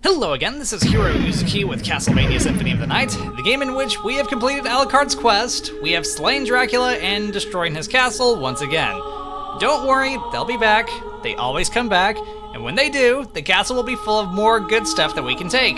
Hello again, this is Heero Uzuki with Castlevania Symphony of the Night, the game in which we have completed Alucard's quest, we have slain Dracula and destroyed his castle once again. Don't worry, they'll be back, they always come back, and when they do, the castle will be full of more good stuff that we can take.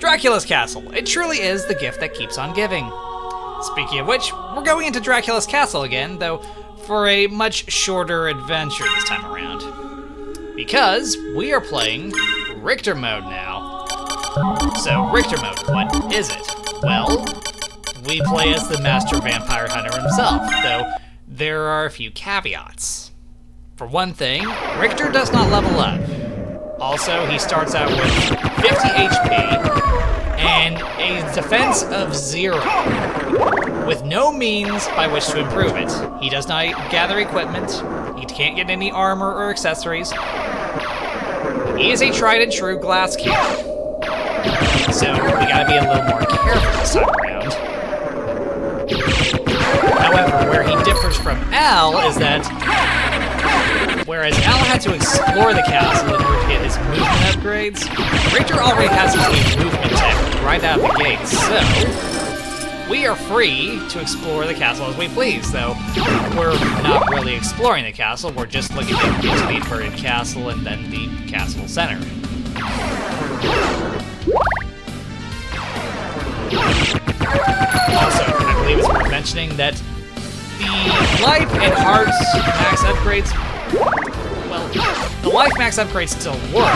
Dracula's castle, it truly is the gift that keeps on giving. Speaking of which, we're going into Dracula's castle again, though for a much shorter adventure this time around. Because we are playing Richter Mode now. So, Richter Mode, what is it? Well, we play as the Master Vampire Hunter himself, though there are a few caveats. For one thing, Richter does not level up. Also, he starts out with 50 HP and a defense of 0, with no means by which to improve it. He does not gather equipment, he can't get any armor or accessories. He is a tried and true glass cannon, so we gotta be a little more careful this time around. However, where he differs from Al is that, whereas Al had to explore the castle in order to get his movement upgrades, Richter already has his movement tech right out of the gate, so we are free to explore the castle as we please, though we're not really exploring the castle, we're just looking to get to the inverted castle and then the castle center. Also, I believe it's worth mentioning that the life and heart max upgrades, well, the life max upgrades still work.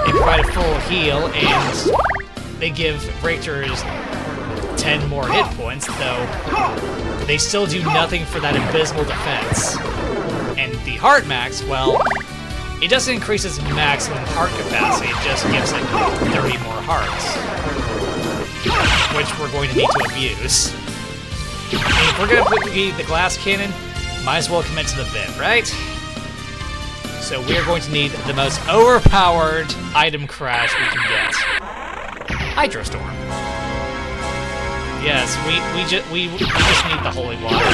They provide a full heal and they give Richter's 10 more hit points, though they still do nothing for that abysmal defense. And the heart max, well, it doesn't increase its maximum heart capacity, it just gives it 30 more hearts, which we're going to need to abuse. And if we're going to put the glass cannon, might as well commit to the bit, right? So we're going to need the most overpowered item crash we can get. Hydro Storm. Yes, we just need the holy water.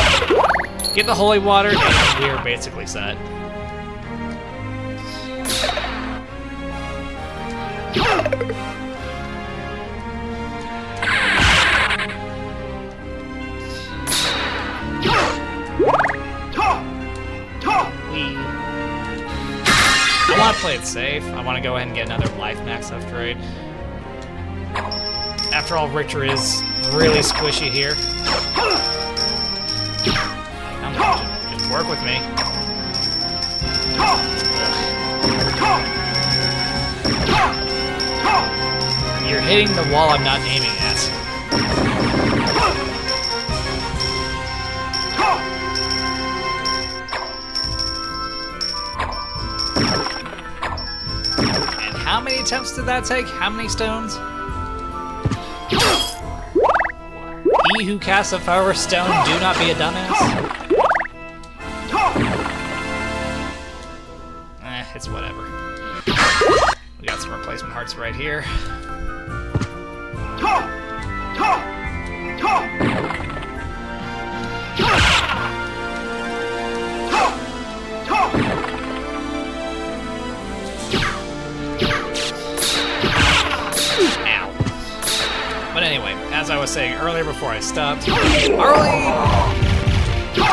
Get the holy water, and we're basically set. I want to play it safe. I want to go ahead and get another life max upgrade. After all, Richter is really squishy here. Come on, just work with me. You're hitting the wall I'm not aiming at. And how many attempts did that take? How many stones? He who casts a power stone, do not be a dumbass. It's whatever. We got some replacement hearts right here. But anyway, as I was saying earlier before I stopped, our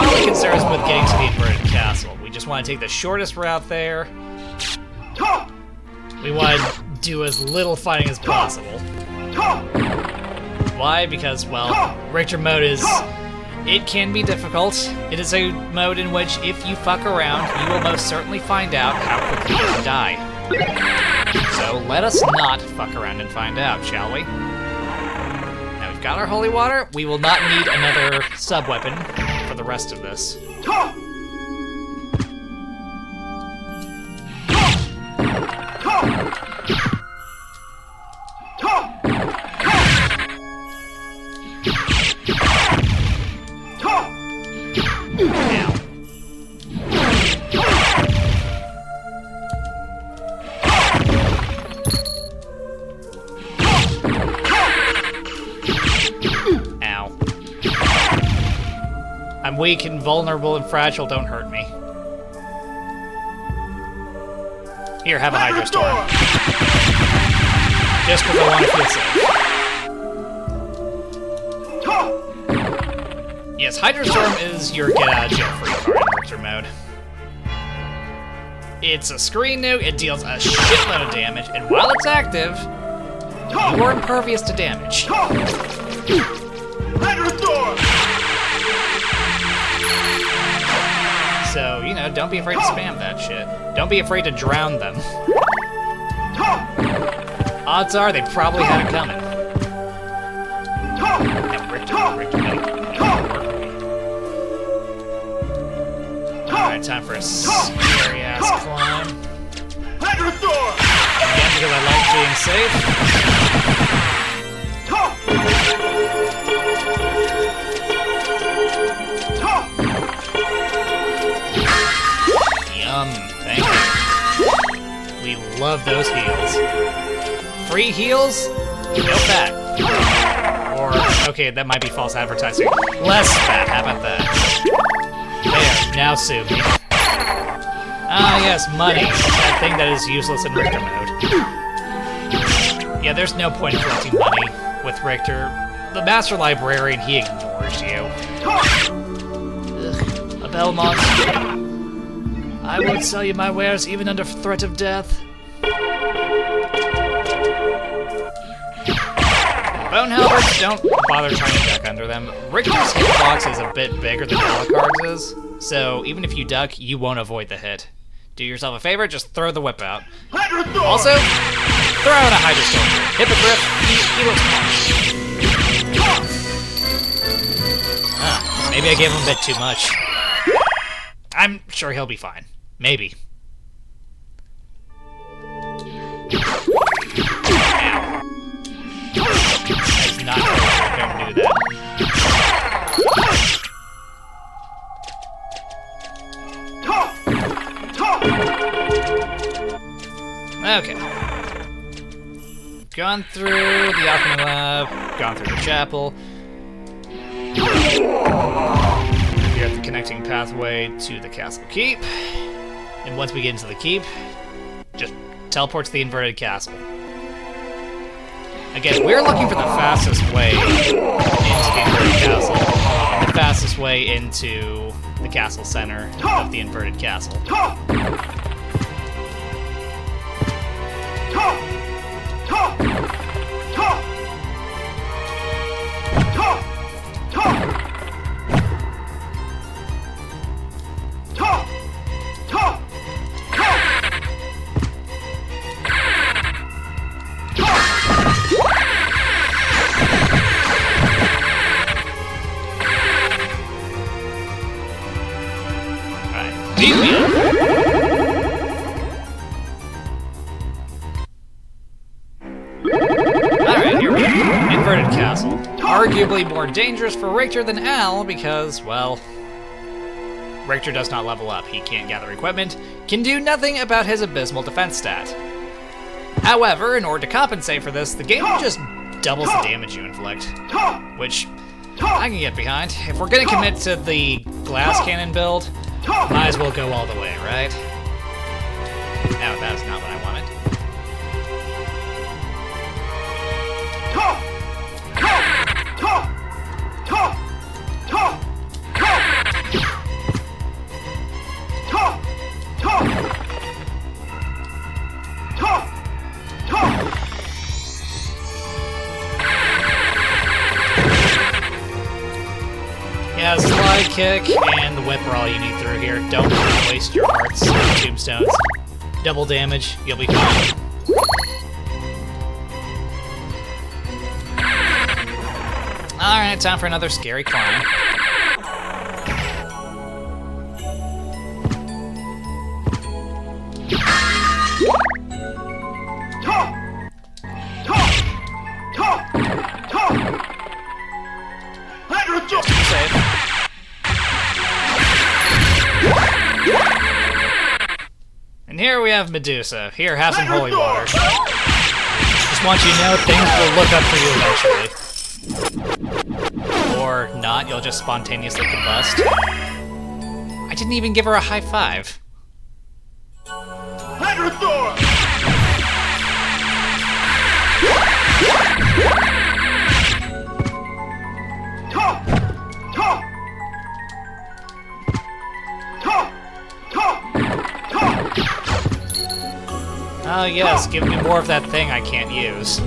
only concern is with getting to the inverted castle. We just want to take the shortest route there. We want to do as little fighting as possible. Why? Because, well, Richter Mode it can be difficult. It is a mode in which if you fuck around, you will most certainly find out how quickly you can die. So let us not fuck around and find out, shall we? Got our holy water, we will not need another sub-weapon for the rest of this. Now. I'm weak and vulnerable and fragile, don't hurt me. Here, have a Hydro Storm. Just because I want to feel safe. Yes, Hydro Storm is your get-out-of-jail-free card in Richter Mode. It's a screen nuke, it deals a shitload of damage, and while it's active, you are impervious to damage. So, you know, don't be afraid to spam that shit. Don't be afraid to drown them. Odds are they probably had it coming. And Richter. Alright, time for a scary-ass climb. Again, because I like being safe. Thank you. We love those heals. Free heals? No fat. Or, okay, that might be false advertising. Less fat, how about that? There, now sue me. Ah, yes, money. That thing that is useless in Richter Mode. Yeah, there's no point in collecting money with Richter. The Master Librarian, he ignores you. Ugh, a bell monster. I won't sell you my wares even under threat of death. Bone halberds, don't bother trying to duck under them. Richter's hitbox is a bit bigger than Alucard's is, so even if you duck, you won't avoid the hit. Do yourself a favor, just throw the whip out. Also, throw out a Hydro Storm. Hippogriff, he looks fine. Maybe I gave him a bit too much. I'm sure he'll be fine. Maybe. Ow. That's not going to do that. Okay. Gone through the Alchemy Lab, gone through the chapel. You're at the connecting pathway to the castle keep. And once we get into the keep, just teleport to the inverted castle. Again, we're looking for the fastest way into the inverted castle, and the fastest way into the castle center of the inverted castle. Alright, here we go. Inverted castle. Arguably more dangerous for Richter than Al because, well, Richter does not level up. He can't gather equipment, can do nothing about his abysmal defense stat. However, in order to compensate for this, the game just doubles the damage you inflict, which I can get behind. If we're gonna commit to the glass cannon build, might as well go all the way, right? No, that's not what I wanted. Yeah, slide kick and the whip are all you need through here. Don't waste your hearts on tombstones. Double damage, you'll be fine. Alright, time for another scary climb. Just to be safe. And here we have Medusa. Here, have some holy water. Just want you to know things will look up for you eventually. Or not, you'll just spontaneously combust. I didn't even give her a high five. Oh yes, give me more of that thing I can't use.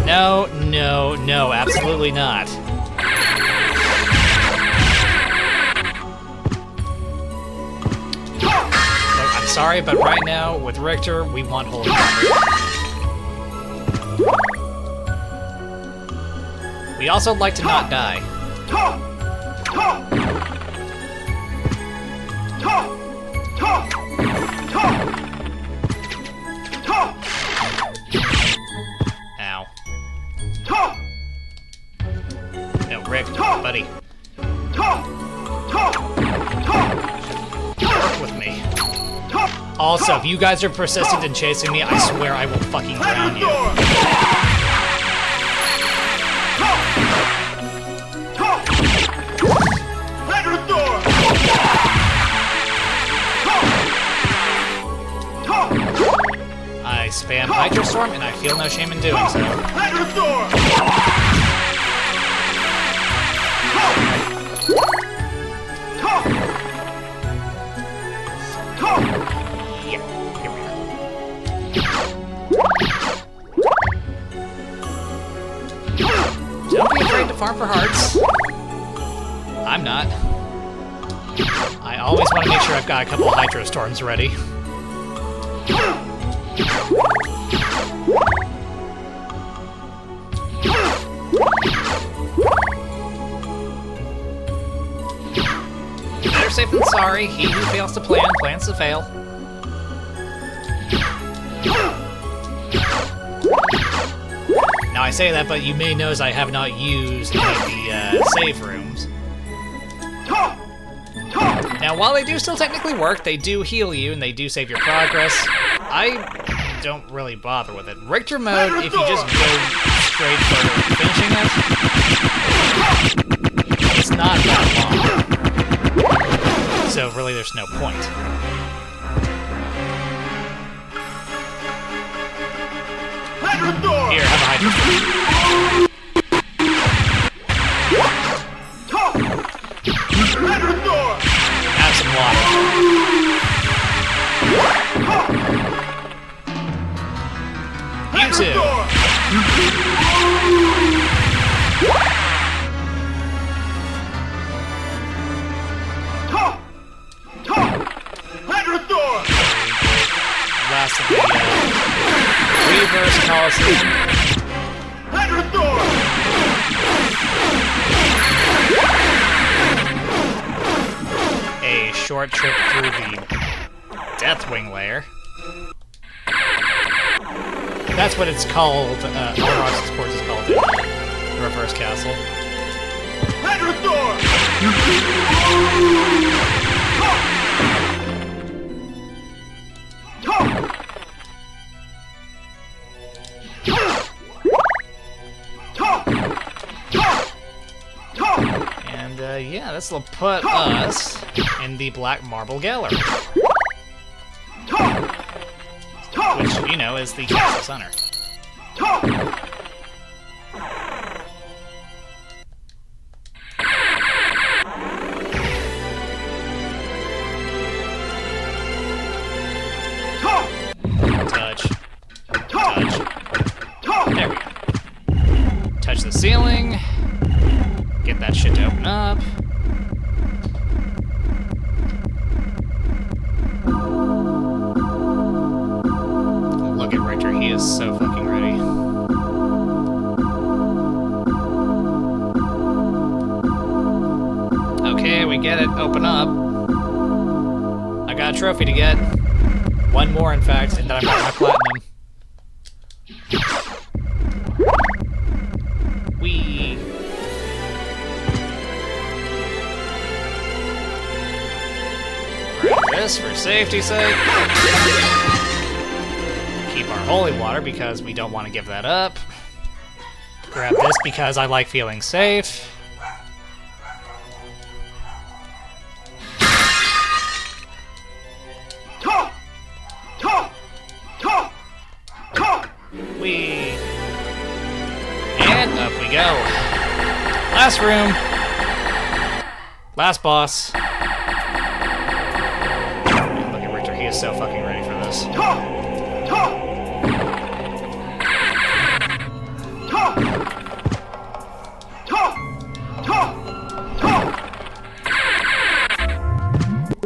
No, no, no, absolutely not. Look, I'm sorry, but right now, with Richter, we want Holy Water. We also like to not die. Ow. No, Rick, buddy. Work with me. Also, if you guys are persistent in chasing me, I swear I will fucking drown you. I spam Hydro Storm, and I feel no shame in doing so. Yeah, here we are. Don't be afraid to farm for hearts. I'm not. I always want to make sure I've got a couple of Hydro Storms ready. Better safe than sorry. He who fails to plan, plans to fail. Now I say that, but you may notice I have not used any of the save rooms. Now, while they do still technically work, they do heal you and they do save your progress. I don't really bother with it. Richter Mode, if you just go straight for finishing it, it's not that long. So really there's no point. Here, have a Hydro Storm. Have some water. You too. Last of the reverse Coliseum. A short trip through the Deathwing lair. That's what it's called. Alrox Sports is called it. The Reverse Castle. And yeah, this will put us in the Black Marble Gallery. Which, you know, is the castle center. Touch. Touch. There we go. Touch the ceiling. Get that shit to open up. Look at Richter, he is so fucking ready. Okay, we get it. Open up. I got a trophy to get. One more, in fact, and then I've got my platinum. Whee! Grab this for safety's sake. Keep our holy water because we don't want to give that up. Grab this because I like feeling safe. Last room. Last boss. Man, look at Richter, he is so fucking ready for this.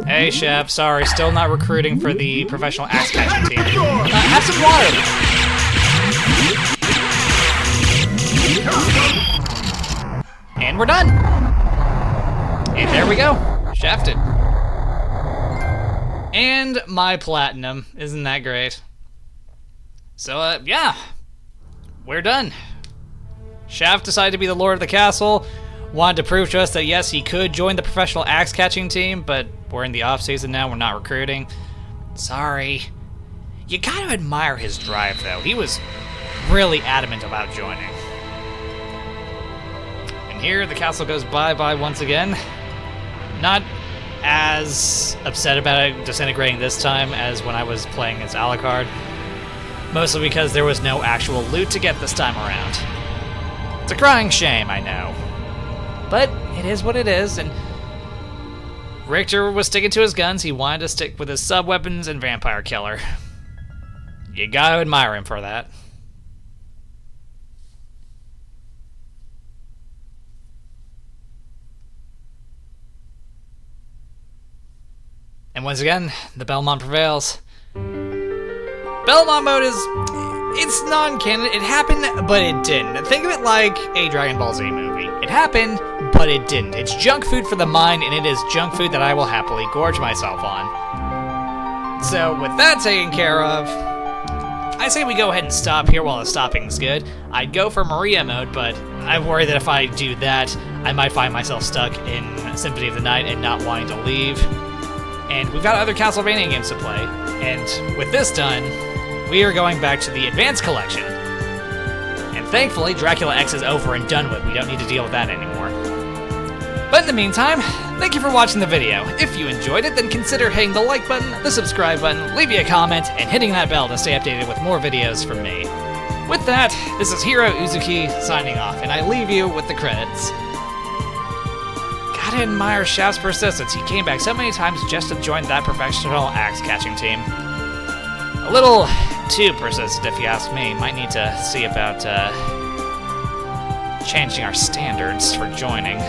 Hey, Chef, sorry, still not recruiting for the professional axe catching team. Have some water! And we're done! And there we go, shafted. And my platinum, isn't that great? So, yeah, we're done. Shaft decided to be the lord of the castle, wanted to prove to us that yes, he could join the professional axe catching team, but we're in the off season now, we're not recruiting. Sorry. You gotta admire his drive though, he was really adamant about joining. And here the castle goes bye-bye once again. Not as upset about it disintegrating this time as when I was playing as Alucard. Mostly because there was no actual loot to get this time around. It's a crying shame, I know. But it is what it is, and Richter was sticking to his guns. He wanted to stick with his sub-weapons and vampire killer. You gotta admire him for that. And once again, the Belmont prevails. Belmont mode is... it's non-canon. It happened, but it didn't. Think of it like a Dragon Ball Z movie. It happened, but it didn't. It's junk food for the mind, and it is junk food that I will happily gorge myself on. So, with that taken care of, I say we go ahead and stop here while the stopping's good. I'd go for Maria mode, but I worry that if I do that, I might find myself stuck in Symphony of the Night and not wanting to leave. And we've got other Castlevania games to play, and with this done, we are going back to the Advanced Collection. And thankfully, Dracula X is over and done with. We don't need to deal with that anymore. But in the meantime, thank you for watching the video. If you enjoyed it, then consider hitting the like button, the subscribe button, leave me a comment, and hitting that bell to stay updated with more videos from me. With that, this is Heero Uzuki signing off, and I leave you with the credits. Gotta admire Shaft's persistence. He came back so many times just to join that professional axe-catching team. A little too persistent, if you ask me. Might need to see about changing our standards for joining.